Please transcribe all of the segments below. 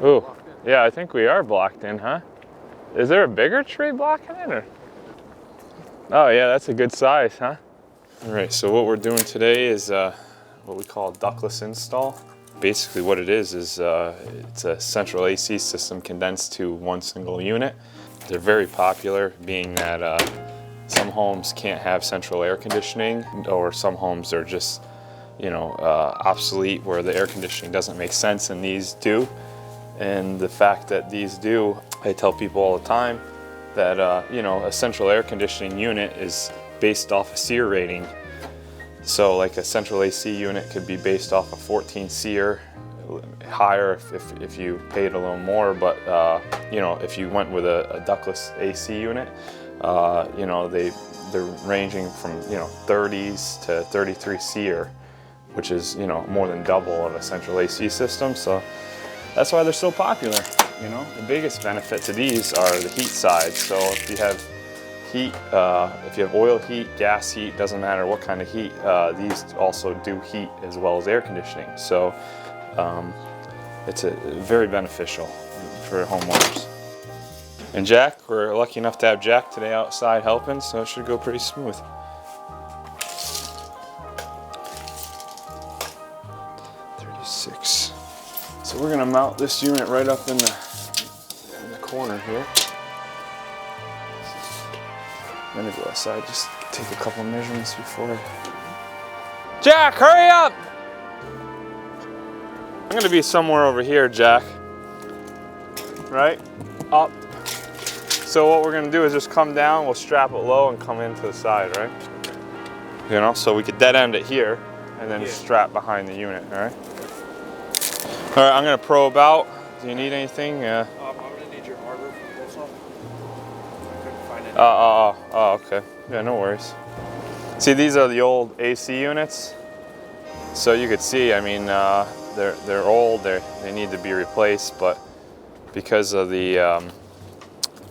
Ooh, yeah, I think we are blocked in, huh? Is there a bigger tree blocking it, or? Oh yeah, that's a good size, huh? All right, so what we're doing today is what we call a ductless install. Basically what it is it's a central AC system condensed to one single unit. They're very popular, being that some homes can't have central air conditioning, or some homes are just, obsolete, where the air conditioning doesn't make sense, and these do. And the fact that these do, I tell people all the time that a central air conditioning unit is based off a SEER rating. So like a central AC unit could be based off a 14 SEER, higher if you paid a little more, but if you went with a ductless AC unit, they're ranging from 30s to 33 SEER, which is more than double of a central AC system. So that's why they're so popular. The biggest benefit to these are the heat side. So if you have heat, if you have oil heat, gas heat, doesn't matter what kind of heat, these also do heat as well as air conditioning. So it's very beneficial for homeowners. And Jack, we're lucky enough to have Jack today outside helping, so it should go pretty smooth. So we're gonna mount this unit right up in the corner here. I'm gonna go outside, just take a couple measurements before Jack, hurry up! I'm gonna be somewhere over here, Jack. Right? Up. So what we're gonna do is just come down, we'll strap it low and come in to the side, right? So we could dead end it here and then strap behind the unit, all right? All right, I'm gonna probe out. Do you need anything? I'm gonna need your arbor from Bolsa. I couldn't find it. Oh, okay. Yeah, no worries. See, these are the old AC units. So you could see, I mean, they're old. They need to be replaced, but because of the,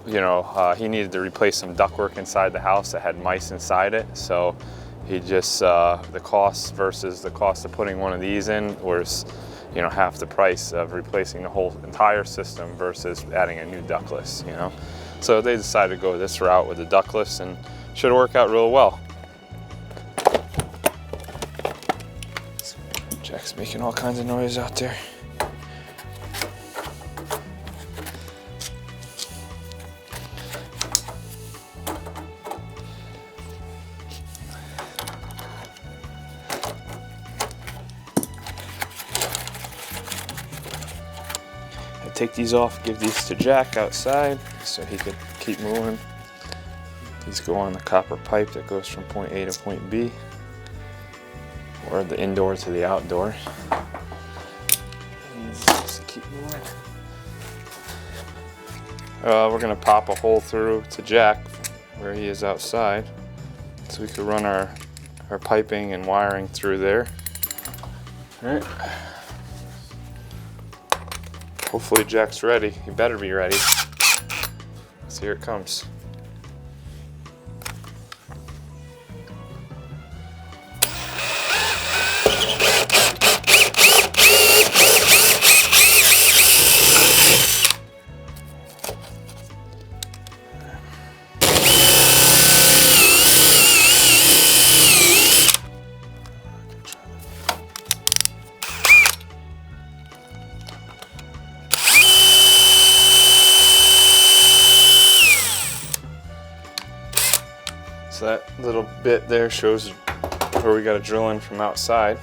he needed to replace some ductwork inside the house that had mice inside it. So he just, the cost versus the cost of putting one of these in was, half the price of replacing the whole entire system versus adding a new ductless, So they decided to go this route with the ductless, and should work out real well. Jack's making all kinds of noise out there. Take these off, give these to Jack outside so he could keep moving. These go on the copper pipe that goes from point A to point B, or the indoor to the outdoor. And just keep moving. We're gonna pop a hole through to Jack where he is outside, so we could run our piping and wiring through there. All right. Hopefully Jack's ready. He better be ready. So here it comes. So that little bit there shows where we got to drill in from outside.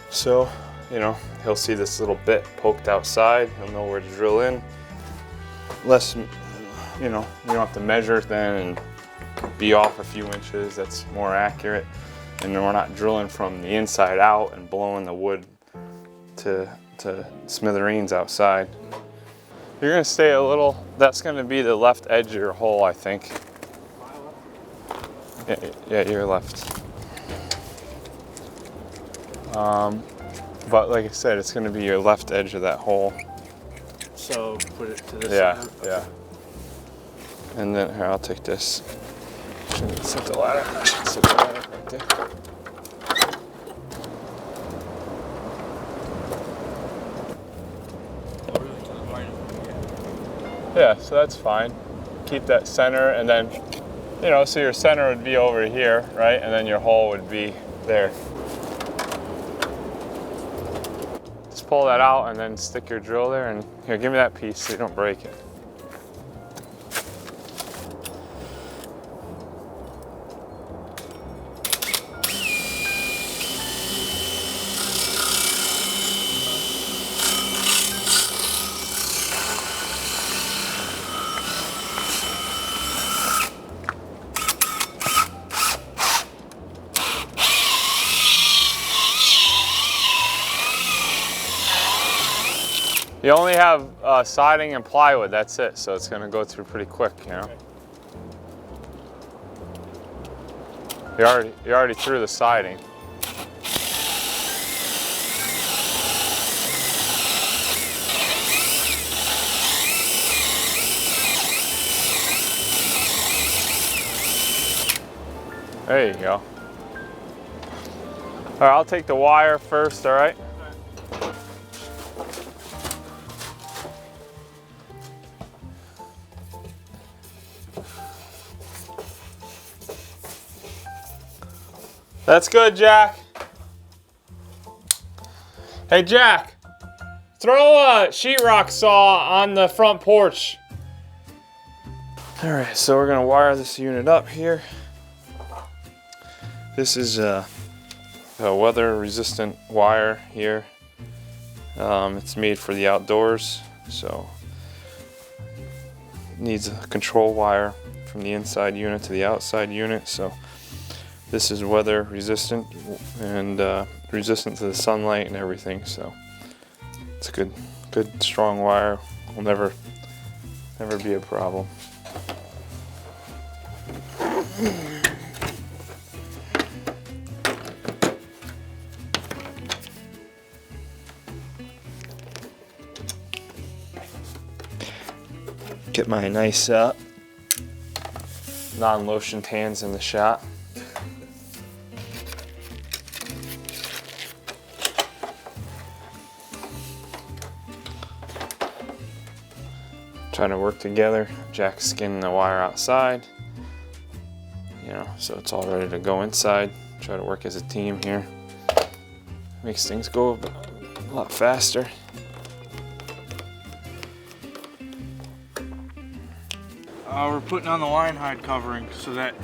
So, he'll see this little bit poked outside. He'll know where to drill in. Less, you don't have to measure then and be off a few inches. That's more accurate. And then we're not drilling from the inside out and blowing the wood to smithereens outside. You're gonna stay a little, that's gonna be the left edge of your hole, I think. Yeah, your left. But like I said, it's gonna be your left edge of that hole. So put it to this side? Yeah. And then, here, I'll take this. Shouldn't set the ladder. I should set the ladder right there. Yeah, so that's fine. Keep that center, and then, you know, so your center would be over here, right? And then your hole would be there. Just pull that out and then stick your drill there, and here, give me that piece so you don't break it. You only have siding and plywood, that's it. So it's gonna go through pretty quick, you know? You're already through the siding. There you go. All right, I'll take the wire first, all right? That's good, Jack. Hey, Jack, throw a sheetrock saw on the front porch. All right, so we're gonna wire this unit up here. This is a weather-resistant wire here. It's made for the outdoors, so it needs a control wire from the inside unit to the outside unit. So this is weather resistant and resistant to the sunlight and everything. So it's a good strong wire. Will never be a problem. Get my nice non-lotioned hands in the shot. Trying to work together. Jack's skinning the wire outside, you know, so it's all ready to go inside. Try to work as a team here. Makes things go a lot faster. We're putting on the line hide covering so that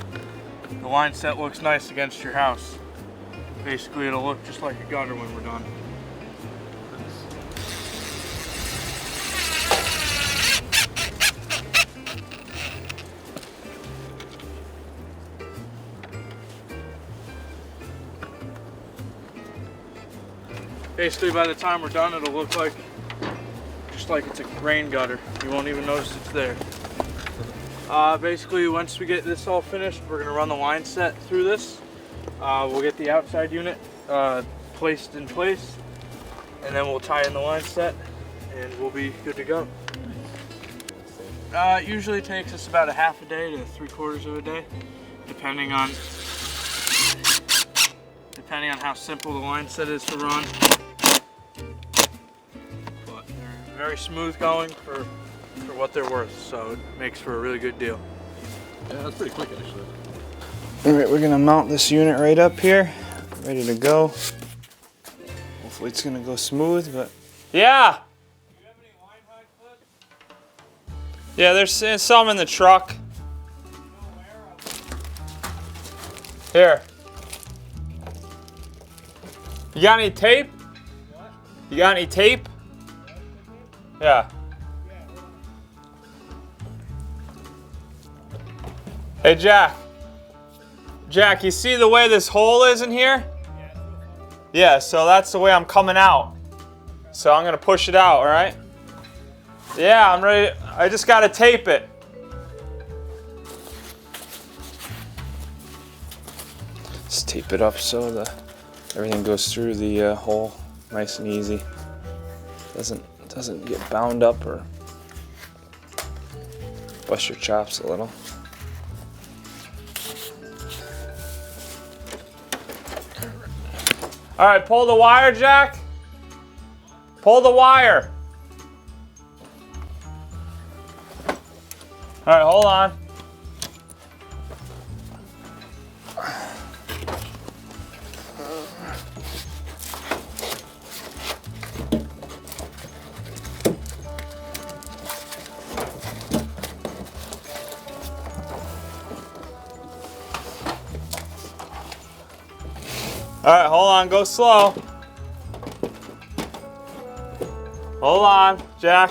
the line set looks nice against your house. Basically, it'll look just like a gutter when we're done. Basically, by the time we're done, it'll look like just like it's a rain gutter. You won't even notice it's there. Basically, once we get this all finished, we're gonna run the line set through this. We'll get the outside unit placed in place, and then we'll tie in the line set, and we'll be good to go. It usually takes us about a half a day to 3/4 of a day, depending on how simple the line set is to run. But they're very smooth going for what they're worth, so it makes for a really good deal. Yeah, that's pretty quick actually. All right, we're gonna mount this unit right up here, ready to go. Hopefully it's gonna go smooth, but yeah. Do you have any line hide clips? Yeah, there's some in the truck. Here. You got any tape? What? You got any tape? Yeah. Hey, Jack. Jack, you see the way this hole is in here? Yeah, so that's the way I'm coming out. So I'm gonna push it out, all right? Yeah, I'm ready. I just gotta tape it. Just tape it up so everything goes through the hole nice and easy. Doesn't get bound up or bust your chops a little. All right, pull the wire, Jack. Pull the wire. All right, hold on. All right, hold on, go slow. Hold on, Jack.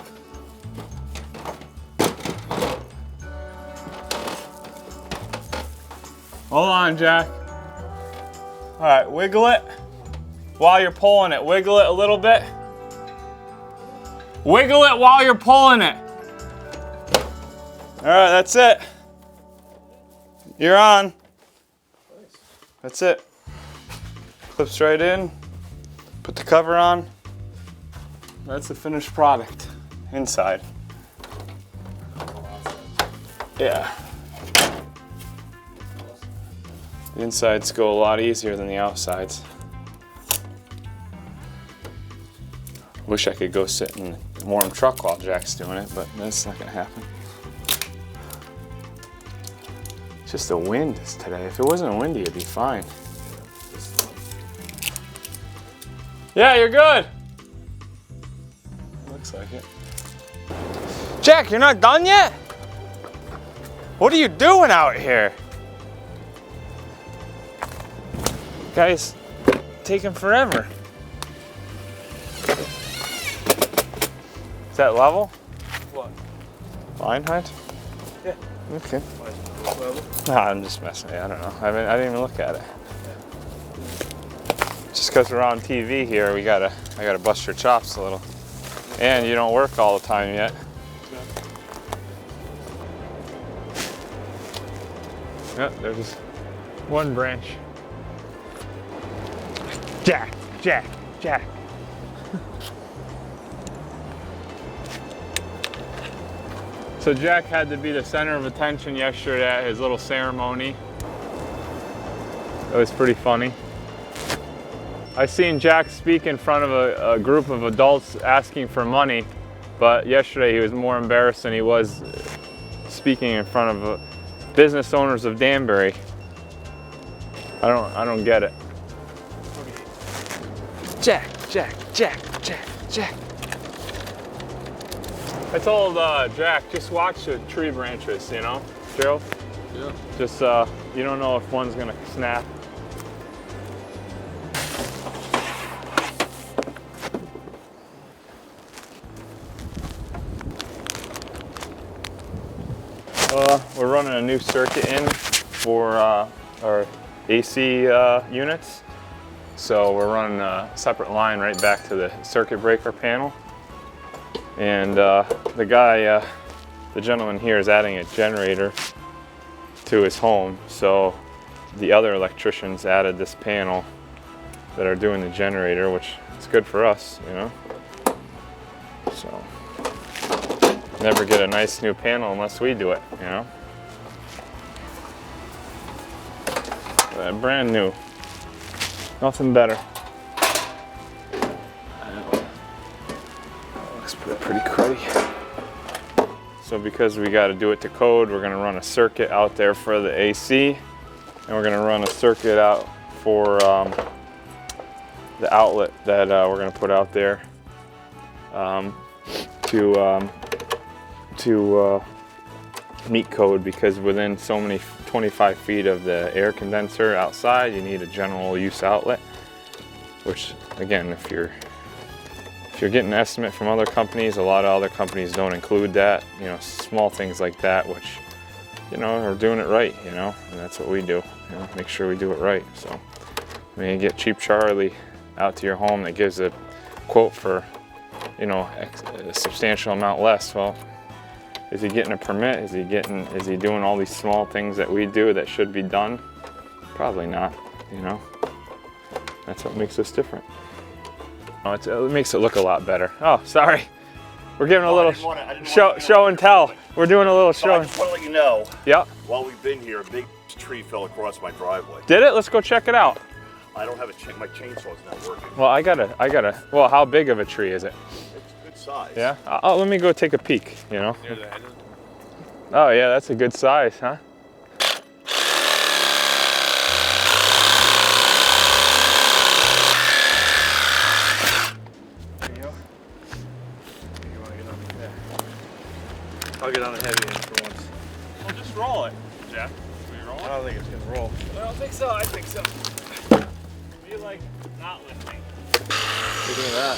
Hold on, Jack. All right, wiggle it. While you're pulling it, wiggle it a little bit. Wiggle it while you're pulling it. All right, that's it. You're on. That's it. Clips right in. Put the cover on. That's the finished product inside. Yeah. The insides go a lot easier than the outsides. Wish I could go sit in a warm truck while Jack's doing it, but that's not gonna happen. It's just the wind today. If it wasn't windy, it'd be fine. Yeah, you're good. Looks like it. Jack, you're not done yet? What are you doing out here? Guys, taking forever. Is that level? What? Line height? Yeah. Okay. Level. Nah, I'm just messing with you. I don't know. I didn't even look at it. Just because we're on TV here, I gotta bust your chops a little. And you don't work all the time yet. Yep, there's just one branch. Jack, Jack, Jack. So Jack had to be the center of attention yesterday at his little ceremony. It was pretty funny. I seen Jack speak in front of a group of adults asking for money, but yesterday he was more embarrassed than he was speaking in front of business owners of Danbury. I don't get it. Jack, Jack, Jack, Jack, Jack. I told Jack, just watch the tree branches, you know, Joe? Yeah. Just, you don't know if one's gonna snap. We're running a new circuit in for our AC units. So we're running a separate line right back to the circuit breaker panel. And the gentleman here is adding a generator to his home. So the other electricians added this panel that are doing the generator, which is good for us, you know. So never get a nice new panel unless we do it, you know. Brand new. Nothing better. Looks pretty cruddy. So because we got to do it to code, we're going to run a circuit out there for the AC, and we're going to run a circuit out for the outlet that we're going to put out there to meet code, because within so many 25 feet of the air condenser outside, you need a general use outlet, which again, if you're getting an estimate from other companies, a lot of other companies don't include that, you know, small things like that, which, you know, are doing it right, you know, and that's what we do, you know, make sure we do it right. So when you get Cheap Charlie out to your home that gives a quote for, you know, a substantial amount less, well, is he getting a permit? Is he doing all these small things that we do that should be done? Probably not, you know. That's what makes us different. Oh, it makes it look a lot better. Oh, sorry. We're giving a little show and tell. We're doing a little show. I just want to let you know. Yep. While we've been here, a big tree fell across my driveway. Did it? Let's go check it out. I don't have my chainsaw's not working. Well, I gotta. Well, how big of a tree is it? It's a good size. Yeah. Let me go take a peek. You know. Near the end. Oh yeah, that's a good size, huh? There you go. You want to get on there? I'll get on the heavy end for once. Well, just roll it, Jeff. Will you roll I don't think it's gonna roll. I don't think so. I think so. You like not lifting? Look at that.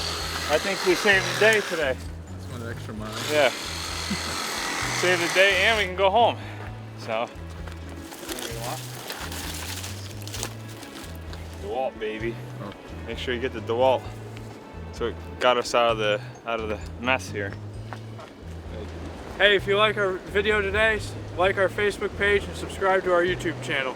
I think we saved the day today. That's one extra mile. Yeah. Save the day and we can go home. So. DeWalt, baby. Oh. Make sure you get the DeWalt. So it got us out of the mess here. Hey, if you like our video today, like our Facebook page and subscribe to our YouTube channel.